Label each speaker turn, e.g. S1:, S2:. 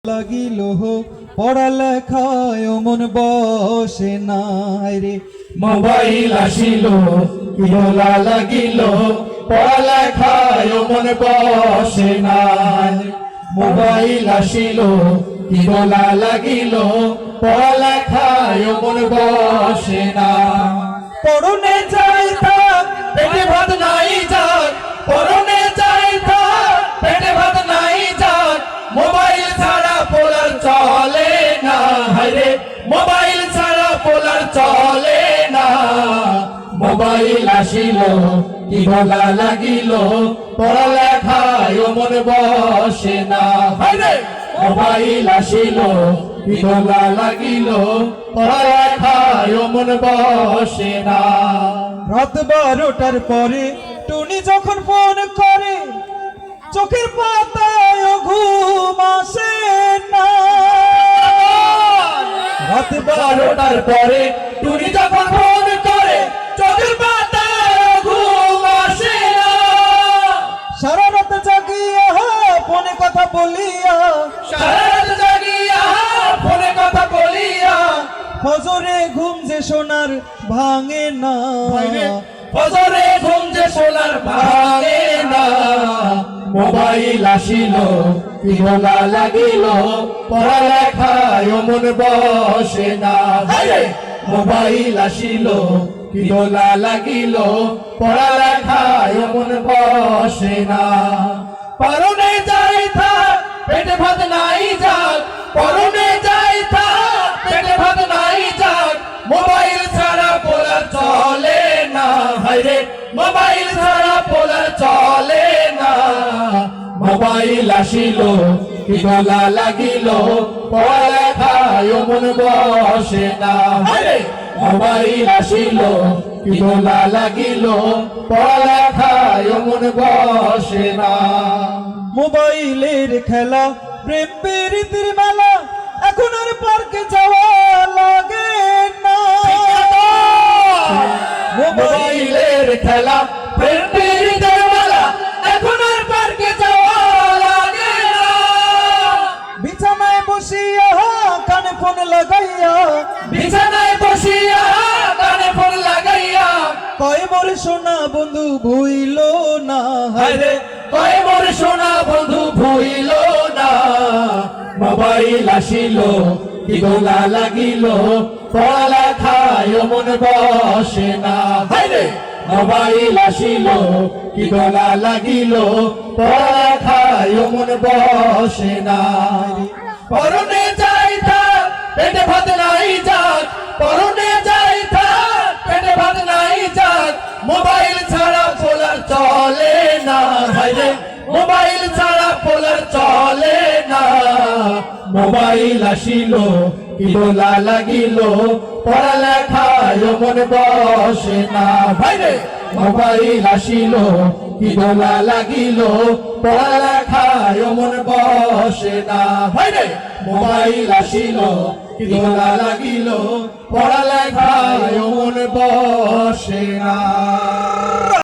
S1: লাগিল পড়ালেখায় মন বসে নাই রে।
S2: মোবাইল আসিল কি দোলা লাগিল পড়ালেখায় মন বসে নাই। মোবাইল আসিল কি দোলা লাগিল পড়ালেখায় মন বসে না। পড়নে চাইতা পেটে ভাত নাই যাক, পড়নে চাইতা পেটে ভাত নাই যাক, মোবাইল ছাড়া পোলার চলে না। হায়রে মোবাইল ছাড়া পোলার চলে না। মোবাইল আসিল কি দোলা লাগিল পড়ালেখায় মন বসে না। হায়রে মোবাইল আসিল কি দোলা লাগিল পড়ালেখায় মন বসে না।
S1: রাত 12টার পরে টুনি যখন ফোন করে চোখের পাতায় ঘুম আসে না। রাত
S2: 12টার পরে টুনি যখন ফোন করে চোখের পাতায় ঘুম আসে না।
S1: সারা রাত জাগিয়া ফোনে কথা বলিয়া,
S2: সারা রাত জাগিয়া ফোনে কথা বলিয়া,
S1: ফজরে ঘুম যে সোনার ভাঙে না।
S2: ফজরে ঘুম যে সোনার ভাঙে না। মোবাইল আসিল কি দোলা লাগিল পড়ালেখায় মন বসে না। মোবাইল আসিল কি দোলা লাগিল পড়ালেখায় মন বসে না। পরনে যাই থাক পেটে ভাত নাই যাক, পরনে যাই থাক পেটে ভাত নাই যাক, মোবাইল ছাড়া পোলার চলে না। হায়রে মোবাইল ছাড়া পোলার চলে না। মোবাইল আসিল কি দোলা লাগিল পড়ালেখায় মন বসে না। হায়রে মোবাইল আসিল কি দোলা লাগিল পড়ালেখায় মন বসে না।
S1: মোবাইলের খেলা প্রেম প্রীতির মেলা এখন আর পার্কে যাওয়া লাগে না।
S2: মোবাইলের খেলা প্রেম প্রীতির মেলা এখন আর পার্কে যাওয়া লাগে না।
S1: বিছানায় বসিয়া কানে ফোন লাগাইয়া,
S2: বিছানায় বসিয়া কানে ফোন লাগাইয়া,
S1: কয় মোর সোনা বন্ধু ভুইল না।
S2: হায়রে কয় মোর সোনা বন্ধু ভুইল না। মোবাইল আসিল কি দোলা লাগিল পড়ালেখায় মন বসে না। হায়রে মোবাইল আসিল কি দোলা লাগিল পড়ালেখায় মন বসে না। পরনে যাই থাক পেটে ভাত নাই যাক, পরনে যাই থাক পেটে ভাত নাই যাক, মোবাইল ছাড়া পোলার চলে না। হায়রে মোবাইল ছাড়া পোলার চলে না। মোবাইল আসিল কি দোলা লাগিল পড়ালেখায় মন বসে না। ভাইরে মোবাইল আসিল কি দোলা লাগিল পড়ালেখায় মন বসে না। ভাইরে মোবাইল আসিল কি দোলা লাগিল পড়ালেখায় মন বসে না।